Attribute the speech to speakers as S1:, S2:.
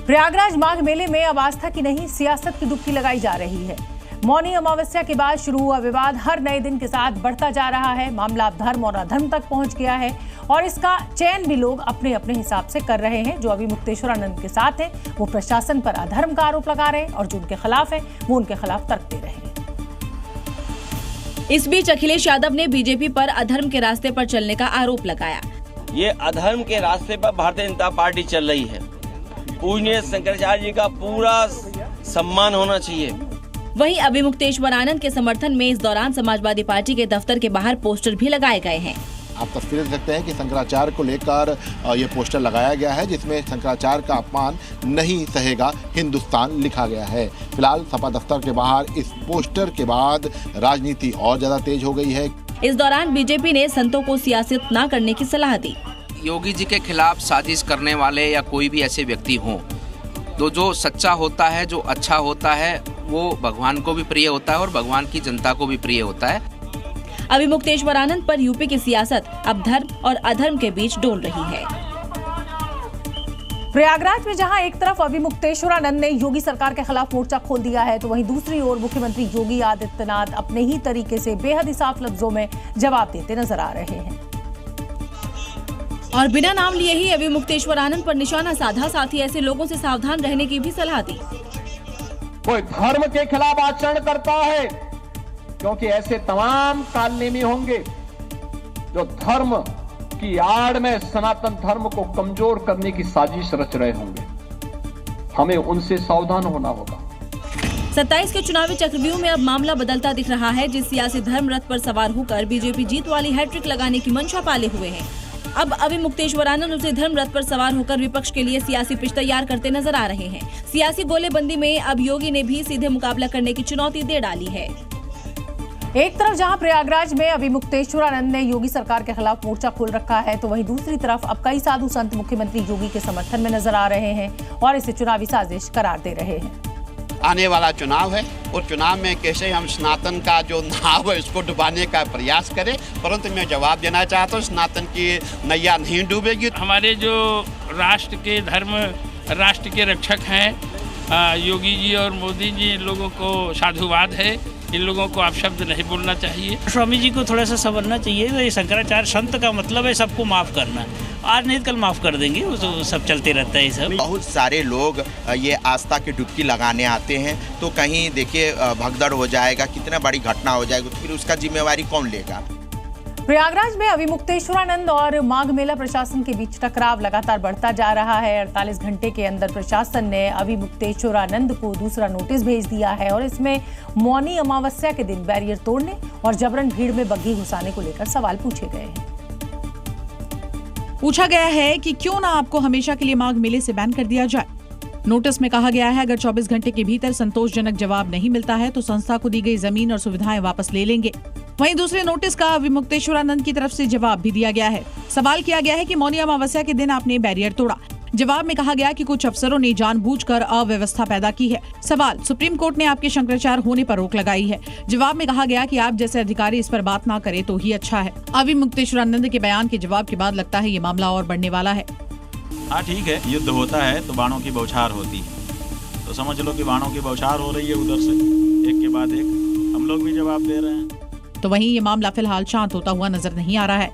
S1: प्रयागराज माघ मेले में अब आस्था की नहीं सियासत की डुबकी लगाई जा रही है। मौनी अमावस्या के बाद शुरू हुआ विवाद हर नए दिन के साथ बढ़ता जा रहा है। मामला अब धर्म और अधर्म तक पहुंच गया है और इसका चयन भी लोग अपने अपने हिसाब से कर रहे हैं। जो अभिमुक्तेश्वरानंद के साथ है वो प्रशासन पर अधर्म का आरोप लगा रहे हैं और जो उनके खिलाफ है वो उनके खिलाफ तर्क दे रहे हैं।
S2: इस बीच अखिलेश यादव ने बीजेपी पर अधर्म के रास्ते पर चलने का आरोप लगाया।
S3: ये अधर्म के रास्ते पर भारतीय जनता पार्टी चल रही है। पूज्य शंकराचार्य जी का पूरा सम्मान होना चाहिए।
S2: वहीं अभिमुक्तेश्वरानंद के समर्थन में इस दौरान समाजवादी पार्टी के दफ्तर के बाहर पोस्टर भी लगाए गए हैं।
S4: आप तस्वीरें देख सकते हैं कि शंकराचार्य को लेकर ये पोस्टर लगाया गया है जिसमें शंकराचार्य का अपमान नहीं सहेगा हिंदुस्तान लिखा गया है। फिलहाल सपा दफ्तर के बाहर इस पोस्टर के बाद राजनीति और ज्यादा तेज हो गई है।
S2: इस दौरान बीजेपी ने संतों को सियासत न करने की सलाह दी।
S5: योगी जी के खिलाफ साजिश करने वाले या कोई भी ऐसे व्यक्ति हों तो जो सच्चा होता है, जो अच्छा होता है, वो भगवान को भी प्रिय होता है और भगवान की जनता को भी प्रिय होता है।
S2: अभिमुक्तेश्वरानंद पर यूपी की सियासत अब धर्म और अधर्म के बीच डोल रही है।
S1: प्रयागराज में जहां एक तरफ अभिमुक्तेश्वरानंद ने योगी सरकार के खिलाफ मोर्चा खोल दिया है तो वहीं दूसरी ओर मुख्यमंत्री योगी आदित्यनाथ अपने ही तरीके से बेहद ही साफ लफ्जों में जवाब देते नजर आ रहे हैं
S2: और बिना नाम लिए ही अभिमुक्तेश्वरानंद पर निशाना साधा। साथ ही ऐसे लोगों से सावधान रहने की भी सलाह दी।
S6: कोई धर्म के खिलाफ आचरण करता है क्योंकि ऐसे तमाम कालनेमी होंगे जो धर्म की आड़ में सनातन धर्म को कमजोर करने की साजिश रच रहे होंगे। हमें उनसे सावधान होना होगा।
S2: 27 के चुनावी चक्रव्यूह में अब मामला बदलता दिख रहा है। जिस सियासी धर्म रथ पर सवार होकर बीजेपी जीत वाली हैट्रिक लगाने की मंशा पाले हुए है, अब अभिमुक्तेश्वरानंद उसे धर्म रथ पर सवार होकर विपक्ष के लिए सियासी पिच तैयार करते नजर आ रहे हैं। सियासी गोलेबंदी में अब योगी ने भी सीधे मुकाबला करने की चुनौती दे डाली है।
S1: एक तरफ जहां प्रयागराज में अभिमुक्तेश्वरानंद ने योगी सरकार के खिलाफ मोर्चा खोल रखा है तो वहीं दूसरी तरफ अब कई साधु संत मुख्यमंत्री योगी के समर्थन में नजर आ रहे हैं और इसे चुनावी साजिश करार दे रहे हैं।
S7: आने वाला चुनाव है और चुनाव में कैसे हम सनातन का जो नाव है उसको डुबाने का प्रयास करें, परंतु मैं जवाब देना चाहता हूँ सनातन की नैया नहीं डूबेगी।
S8: हमारे जो राष्ट्र के धर्म राष्ट्र के रक्षक हैं योगी जी और मोदी जी, इन लोगों को साधुवाद है। इन लोगों को आप शब्द नहीं बोलना चाहिए।
S9: स्वामी जी को थोड़ा सा संवरना चाहिए। तो ये शंकराचार्य संत का मतलब है सबको माफ करना। आज नहीं कल माफ कर देंगे, वो तो सब चलते रहता है। सब
S7: बहुत सारे लोग ये आस्था की डुबकी लगाने आते हैं तो कहीं देखिए भगदड़ हो जाएगा, कितना बड़ी घटना हो जाएगी, तो फिर उसका जिम्मेवारी कौन लेगा।
S1: प्रयागराज में अभिमुक्तेश्वरानंद और माघ मेला प्रशासन के बीच टकराव लगातार बढ़ता जा रहा है। 48 घंटे के अंदर प्रशासन ने अभिमुक्तेश्वरानंद को दूसरा नोटिस भेज दिया है और इसमें मौनी अमावस्या के दिन बैरियर तोड़ने और जबरन भीड़ में बग्घी घुसाने को लेकर सवाल पूछे गए हैं।
S10: पूछा गया है कि क्यों ना आपको हमेशा के लिए माघ मेले से बैन कर दिया जाए। नोटिस में कहा गया है अगर 24 घंटे के भीतर संतोषजनक जवाब नहीं मिलता है तो संस्था को दी गई जमीन और सुविधाएं वापस ले लेंगे। वहीं दूसरे नोटिस का अभिमुक्तेश्वरानंद की तरफ से जवाब भी दिया गया है। सवाल किया गया है कि मौनी अमावस्या के दिन आपने बैरियर तोड़ा। जवाब में कहा गया कि कुछ अफसरों ने जानबूझकर अव्यवस्था पैदा की है। सवाल, सुप्रीम कोर्ट ने आपके शंकराचार्य होने पर रोक लगाई है। जवाब में कहा गया कि आप जैसे अधिकारी इस पर बात ना करें तो ही अच्छा है। अभिमुक्तेश्वरानंद के बयान के जवाब के बाद लगता है ये मामला और बढ़ने वाला है।
S11: हाँ ठीक है, युद्ध होता है तो बाणों की बौछार होती है, तो समझ लो कि बाणों की बौछार हो रही है उधर से, एक के बाद एक हम लोग भी जवाब दे रहे हैं।
S10: तो वहीं ये मामला फिलहाल शांत होता हुआ नजर नहीं आ रहा है।